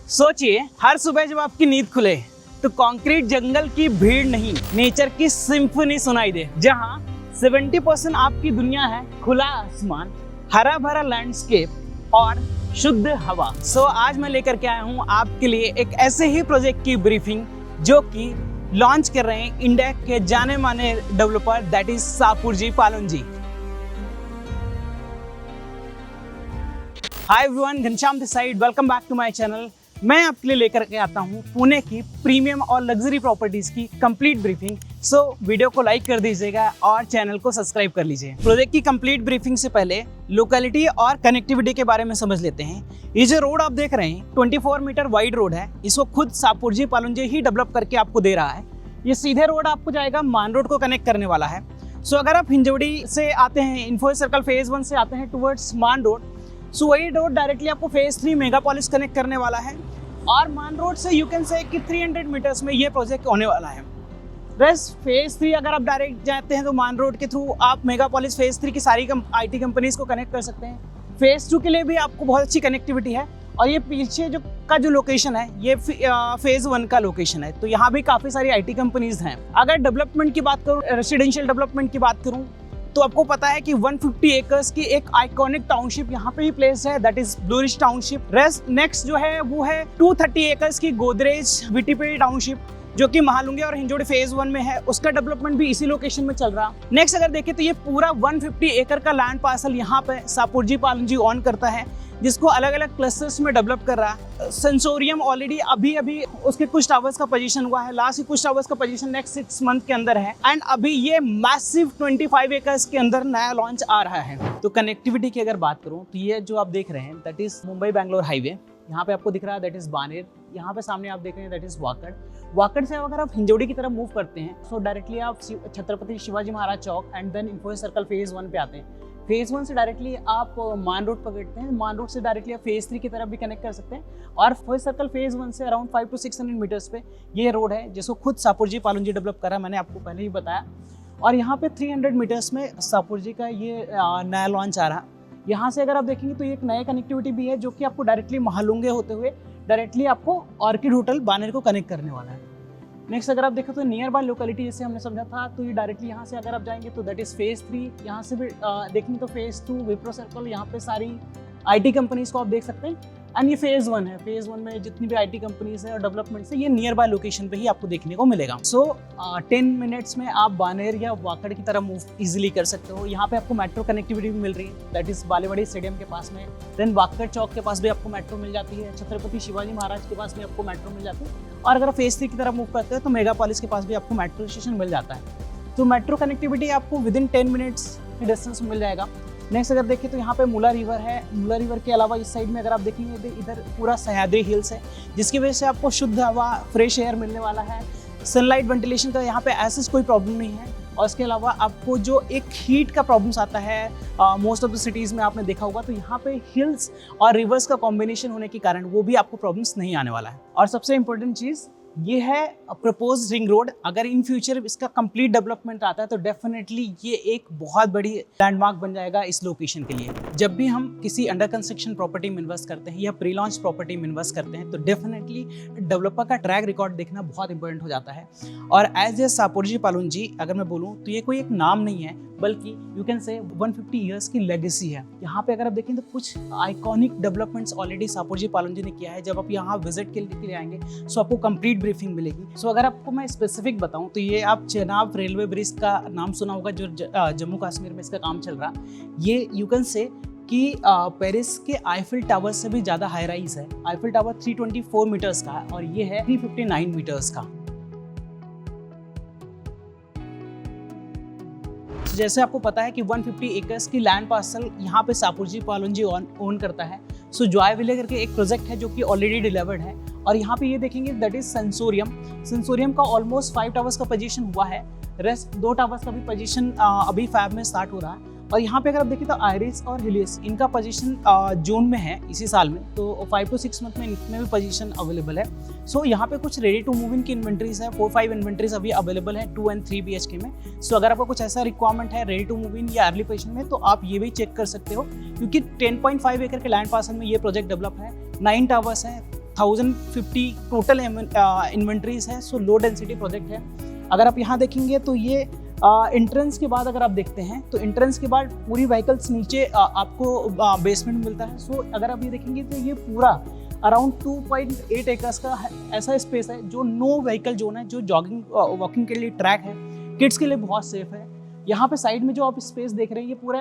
सोचिए, हर सुबह जब आपकी नींद खुले तो कंक्रीट जंगल की भीड़ नहीं, नेचर की सिम्फनी सुनाई दे, जहां 70% आपकी दुनिया है खुला आसमान, हरा भरा लैंडस्केप और शुद्ध हवा। आज मैं लेकर के आया हूं आपके लिए एक ऐसे ही प्रोजेक्ट की ब्रीफिंग जो कि लॉन्च कर रहे हैं इंडिया के जाने माने developer, that is Shapoorji Pallonji. Hi everyone, Ghanshyam this side, welcome back to my channel. मैं आपके लिए लेकर के आता हूं पुणे की प्रीमियम और लग्जरी प्रॉपर्टीज की कंप्लीट ब्रीफिंग। वीडियो को लाइक कर दीजिएगा और चैनल को सब्सक्राइब कर लीजिए। प्रोजेक्ट की कंप्लीट ब्रीफिंग से पहले लोकेलिटी और कनेक्टिविटी के बारे में समझ लेते हैं। ये जो रोड आप देख रहे हैं 24 मीटर वाइड रोड है, इसको खुद सापुरजी पालुनजी ही डेवलप करके आपको दे रहा है। ये सीधे रोड आपको जाएगा मान रोड को कनेक्ट करने वाला है। अगर आप हिंजवड़ी से आते हैं, इन्फो सर्कल फेज 1 से आते हैं टुवर्ड्स मान रोड, वही रोड डायरेक्टली आपको फेज 3 मेगापोलिस कनेक्ट करने वाला है। और मान रोड से यू कैन से कि 300 मीटर्स में ये प्रोजेक्ट होने वाला है। बस फेज 3 अगर आप डायरेक्ट जाते हैं तो मान रोड के थ्रू आप मेगापोलिस फेज 3 की सारी IT कंपनीज को कनेक्ट कर सकते हैं। फेज 2 के लिए भी आपको बहुत अच्छी कनेक्टिविटी है। और ये पीछे जो लोकेशन है ये फेज 1 का लोकेशन है, तो यहाँ भी काफ़ी सारी IT कंपनीज हैं। अगर डेवलपमेंट की बात करूँ, रेसिडेंशियल डेवलपमेंट की बात करूँ, तो आपको पता है कि 150 एकर्स की एक आइकॉनिक टाउनशिप यहाँ पे ही प्लेस है, that is blue ridge township. Next जो है वो है 230 एकर्स की गोदरेज वीटीपी टाउनशिप, जो कि महालुंगे और हिंजोड़ी फेज 1 में है। उसका डेवलपमेंट भी इसी लोकेशन में चल रहा। नेक्स्ट अगर देखें तो ये पूरा 150 एकड़ का लैंड पार्सल यहाँ पे सापुरजी पालुनजी ऑन करता है, जिसको अलग अलग क्लस्टर्स में डेवलप कर रहा है। सेंसोरियम ऑलरेडी अभी उसके कुछ टावर्स का पोजीशन हुआ है, लास्ट कुछ टावर्स का पोजीशन नेक्स्ट 6 मंथ के अंदर है। एंड अभी ये मैसिव 25 एकर्स के अंदर नया लॉन्च आ रहा है। तो कनेक्टिविटी की अगर बात करूं तो ये जो आप देख रहे हैं that is Mumbai Bangalore highway, यहाँ पे आपको दिख रहा है दैट इज बानेर, यहाँ पे सामने आप देख रहे हैं दैट इज वाकड़ से अगर आप हिंजोड़ी की तरफ मूव करते हैं डायरेक्टली आप Chhatrapati Shivaji Maharaj Chowk and then info circle phase 1 पे आते हैं। फेज 1 से डायरेक्टली आप मान रोड पकड़ते हैं, मान रोड से डायरेक्टली आप फेज 3 की तरफ भी कनेक्ट कर सकते हैं। और इन्फो सर्कल फेज 1 से अराउंड 500 to 600 मीटर्स पे ये रोड है, जिसको खुद सापुरजी पालुनजी डेवलप करा, मैंने आपको पहले ही बताया। और यहाँ पे 300 मीटर्स में सापुरजी का ये नया लॉन्च आ रहा। यहाँ से अगर आप देखेंगे तो ये एक नया कनेक्टिविटी भी है, जो कि आपको डायरेक्टली महालुंगे होते हुए डायरेक्टली आपको ऑर्किड होटल बानेर को कनेक्ट करने वाला है। नेक्स्ट अगर आप देखें तो नियर बाय लोकेलिटी जैसे हमने समझा था, तो ये डायरेक्टली यहाँ से अगर आप जाएंगे तो दैट इज फेज 3। यहाँ से भी देखेंगे तो फेज 2 विप्रो सर्कल, यहाँ पे सारी IT कंपनीज को आप देख सकते हैं। एंड ये फेज 1 है, फेज 1 में जितनी भी IT कंपनीज है और डेवलपमेंट से ये नियर बाय लोकेशन पे ही आपको देखने को मिलेगा। 10 मिनट्स में आप बानेर या वाकड़ की तरफ मूव इजीली कर सकते हो। यहाँ पे आपको मेट्रो कनेक्टिविटी भी मिल रही है, दैट इज बालेवाड़ी स्टेडियम के पास में। देन वाकड़ चौक के पास भी आपको मेट्रो मिल जाती है, छत्रपति शिवाजी महाराज के पास भी आपको मेट्रो मिल जाती है। और अगर आप फेज 3 की तरफ मूव करते हैं तो मेगापोलिस के पास भी आपको मेट्रो स्टेशन मिल जाता है। तो मेट्रो कनेक्टिविटी आपको विदिन 10 मिनट्स की डिस्टेंस में मिल जाएगा। नेक्स्ट अगर देखें तो यहाँ पे मुला रिवर है। मुला रिवर के अलावा इस साइड में अगर आप देखेंगे तो इधर पूरा सह्याद्री हिल्स है, जिसकी वजह से आपको शुद्ध हवा, फ्रेश एयर मिलने वाला है। सनलाइट वेंटिलेशन का यहाँ पे ऐसा कोई प्रॉब्लम नहीं है। और इसके अलावा आपको जो एक हीट का प्रॉब्लम्स आता है मोस्ट ऑफ द सिटीज़ में आपने देखा होगा, तो यहाँ पे हिल्स और रिवर्स का कॉम्बिनेशन होने के कारण वो भी आपको प्रॉब्लम्स नहीं आने वाला है। और सबसे इम्पोर्टेंट चीज़ ये है प्रपोज रिंग रोड। अगर इन फ्यूचर इसका कंप्लीट डेवलपमेंट आता है तो डेफिनेटली ये एक बहुत बड़ी लैंडमार्क बन जाएगा इस लोकेशन के लिए। जब भी हम किसी अंडर कंस्ट्रक्शन प्रॉपर्टी में इन्वेस्ट करते हैं या प्री लॉन्च प्रॉपर्टी में इन्वेस्ट करते हैं तो डेफिनेटली डेवलपर का ट्रैक रिकॉर्ड देखना बहुत इंपॉर्टेंट हो जाता है। और एज ए सापुरजी पालुनजी अगर मैं बोलूँ तो ये कोई एक नाम नहीं है, बल्कि यू कैन से 150 ईयर्स की लेगेसी है। यहाँ पे अगर आप देखें तो कुछ आइकॉनिक डेवलपमेंट्स ऑलरेडी सापुरजी पालुनजी ने किया है। जब आप यहाँ विजिट के लिए आएंगे सो आपको कंप्लीट ब्रीफिंग मिलेगी। अगर आपको मैं स्पेसिफिक बताऊँ तो ये आप चेनाब रेलवे ब्रिज का नाम सुना होगा, जो जम्मू कश्मीर में इसका काम चल रहा। ये यू कैन से कि पेरिस के आईफिल टावर से भी ज़्यादा हाई राइज है। आईफिल टावर 324 मीटर्स का है और ये है 359 मीटर्स का। जैसे आपको पता है कि 150 एकर्स की लैंड पार्सल यहाँ पे सापुरजी पालुनजी ओन करता है। जॉय विले करके एक प्रोजेक्ट है जो कि ऑलरेडी डिलीवर्ड है। और यहाँ पे ये देखेंगे दैट इज सेंसोरियम का ऑलमोस्ट 5 टावर्स का पोजीशन हुआ है। रेस्ट 2 टावर्स का भी पोजीशन अभी फैब में स्टार्ट हो रहा है। और यहाँ पे अगर आप देखें तो आयरिस और हिलियस इनका पोजीशन जून में है इसी साल में, तो 5 to 6 मंथ में इनमें भी पोजीशन अवेलेबल है। यहाँ पे कुछ रेडी टू मूव इन की इन्वेंट्रीज है, 4-5 इन्वेंट्रीज अभी अवेलेबल है 2 and 3 BHK में। अगर आपको कुछ ऐसा रिक्वायरमेंट है रेडी टू मूव इन या अर्ली पोजीशन में तो आप ये भी चेक कर सकते हो, क्योंकि 10.5 एकड़ के लैंड पार्सल में ये प्रोजेक्ट डेवलप है। 9 टावर्स हैं, 1050 टोटल इन्वेंट्रीज है। सो लो डेंसिटी प्रोजेक्ट है। अगर आप यहाँ देखेंगे तो ये एंट्रेंस के बाद अगर आप देखते हैं तो एंट्रेंस के बाद पूरी व्हीकल्स नीचे आपको बेसमेंट मिलता है। सो अगर आप ये देखेंगे तो ये पूरा अराउंड 2.8 एकर्स का ऐसा स्पेस है जो नो व्हीकल जोन है, जो जॉगिंग वॉकिंग के लिए ट्रैक है, किड्स के लिए बहुत सेफ है। यहाँ पे साइड में जो आप स्पेस देख रहे हैं ये पूरा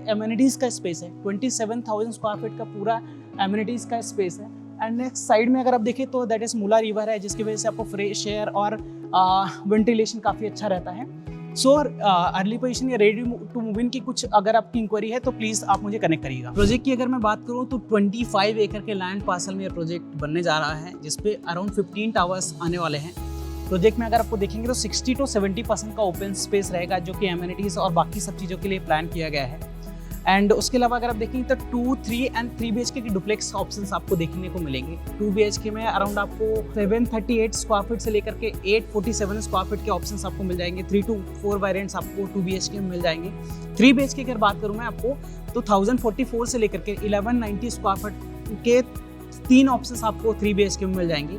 एमिनिटीज़ का स्पेस है। 27,000 स्क्वायर फीट का पूरा एमिनिटीज़ का स्पेस है। एंड नेक्स्ट साइड में अगर आप देखें तो दैट इज़ मूला रिवर है, जिसकी वजह से आपको फ्रेश एयर और वेंटिलेशन काफ़ी अच्छा रहता है। सो अर्ली पोजीशन या रेडी टू मूव इन की कुछ अगर आपकी इंक्वायरी है तो प्लीज़ आप मुझे कनेक्ट करिएगा। प्रोजेक्ट की अगर मैं बात करूँ तो 25 एकड़ के लैंड पार्सल में ये प्रोजेक्ट बनने जा रहा है, जिसपे अराउंड 15 टावर्स आने वाले हैं। प्रोजेक्ट में अगर आपको देखेंगे तो 60 to 70% का ओपन स्पेस रहेगा, जो कि एमिनिटीज़ और बाकी सब चीज़ों के लिए प्लान किया गया है। एंड उसके अलावा अगर आप देखेंगे तो 2, 3 एंड 3 BHK की डुप्लेक्स ऑप्शंस आपको देखने को मिलेंगे। 2 BHK में अराउंड आपको 738 स्क्वायर फीट से लेकर के 847 स्क्वायर फीट के ऑप्शंस आपको मिल जाएंगे। 3 to 4 वेरिएंट्स आपको 2 BHK में मिल जाएंगे। 3 BHK की अगर बात करूँ मैं आपको तो 1044 से लेकर के 1190 स्क्वायर फीट के 3 ऑप्शंस आपको 3 BHK में मिल जाएंगे।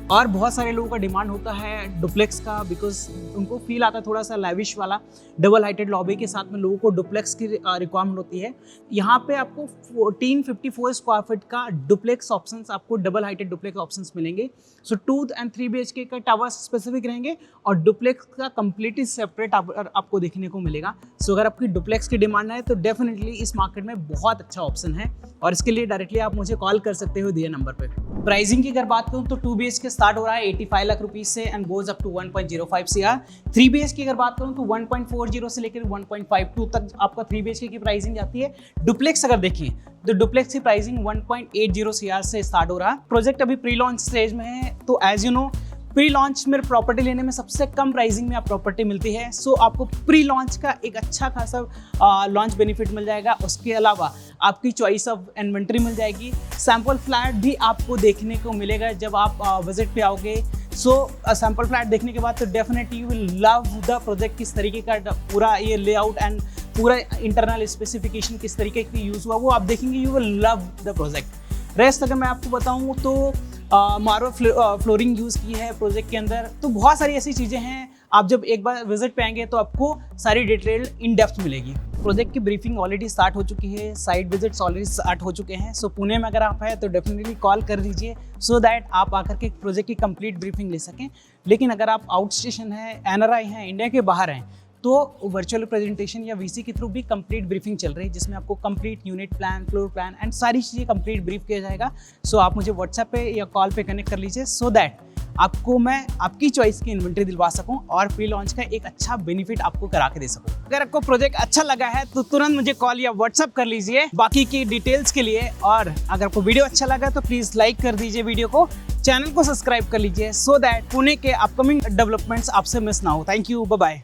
और बहुत सारे लोगों का डिमांड होता है डुप्लेक्स का, बिकॉज उनको फील आता है थोड़ा सा लैविश वाला, डबल हाइटेड लॉबी के साथ में लोगों को डुप्लेक्स की रिक्वायरमेंट होती है। यहाँ पे आपको 1454 स्क्वायर फीट का डुप्लेक्स ऑप्शंस, आपको डबल हाइटेड डुप्लेक्स ऑप्शंस मिलेंगे। सो 2 and 3 BHK का टावर स्पेसिफिक रहेंगे और डुप्लेक्स का कम्प्लीटली सेपरेट आपको देखने को मिलेगा। सो अगर आपकी डुप्लेक्स की डिमांड है तो डेफिनेटली इस मार्केट में बहुत अच्छा ऑप्शन है, और इसके लिए डायरेक्टली आप मुझे कॉल कर सकते हो दिए नंबर पे। प्राइसिंग की अगर बात करूँ तो 2 BHK स्टार्ट हो रहा है 85 लाख रुपीज से and goes up to 1.05 CR। 3 BHK की अगर बात करूँ तो 1.40 से लेकर 1.52 तक आपका 3 BHK की प्राइसिंग जाती है। डुप्लेक्स अगर देखें तो डुप्लेक्स की प्राइसिंग 1.80 CR से स्टार्ट हो रहा है। प्रोजेक्ट अभी प्री लॉन्च स्टेज में है, तो as you know pre launch में प्रॉपर्टी लेने में सबसे कम प्राइसिंग में आप प्रॉपर्टी मिलती है। सो आपको प्री लॉन्च का एक अच्छा खासा लॉन्च बेनिफिट मिल जाएगा। उसके अलावा आपकी चॉइस ऑफ इन्वेंट्री मिल जाएगी। सैम्पल फ्लैट भी आपको देखने को मिलेगा जब आप विजिट पे आओगे। सो सैम्पल फ्लैट देखने के बाद तो definitely you will love the project, किस तरीके का पूरा ये लेआउट एंड पूरा इंटरनल स्पेसिफिकेशन किस तरीके की यूज़ हुआ वो आप देखेंगे, you will love the project. Rest अगर मैं आपको बताऊँ तो मार्बल फ्लोरिंग यूज़ की है प्रोजेक्ट के अंदर। तो बहुत सारी ऐसी चीज़ें हैं, आप जब एक बार विजिट पे आएंगे तो आपको सारी डिटेल इन डेप्थ मिलेगी। प्रोजेक्ट की ब्रीफिंग ऑलरेडी स्टार्ट हो चुकी है, साइट विजिट्स ऑलरेडी स्टार्ट हो चुके हैं। सो पुणे में अगर आप हैं तो डेफिनेटली कॉल कर दीजिए, सो दैट आप आकर के प्रोजेक्ट की कंप्लीट ब्रीफिंग ले सकें। लेकिन अगर आप आउट स्टेशन हैं, NRI हैं, इंडिया के बाहर हैं, तो वर्चुअल प्रेजेंटेशन या VC के थ्रू भी कंप्लीट ब्रीफिंग चल रही है, जिसमें आपको complete unit plan, floor plan and सारी चीज़ें कंप्लीट ब्रीफ किया जाएगा। सो आप मुझे व्हाट्सएप पे या कॉल पे कनेक्ट कर लीजिए, सो दैट आपको मैं आपकी चॉइस की इन्वेंट्री दिलवा सकूं और प्री लॉन्च का एक अच्छा बेनिफिट आपको करा के दे सकूं। अगर आपको प्रोजेक्ट अच्छा लगा है तो तुरंत मुझे कॉल या व्हाट्सएप कर लीजिए बाकी की डिटेल्स के लिए। और अगर आपको वीडियो अच्छा लगा तो प्लीज़ लाइक कर दीजिए वीडियो को, चैनल को सब्सक्राइब कर लीजिए, सो दैट पुणे के अपकमिंग डेवलपमेंट्स आपसे मिस ना हो। Thank you, bye bye.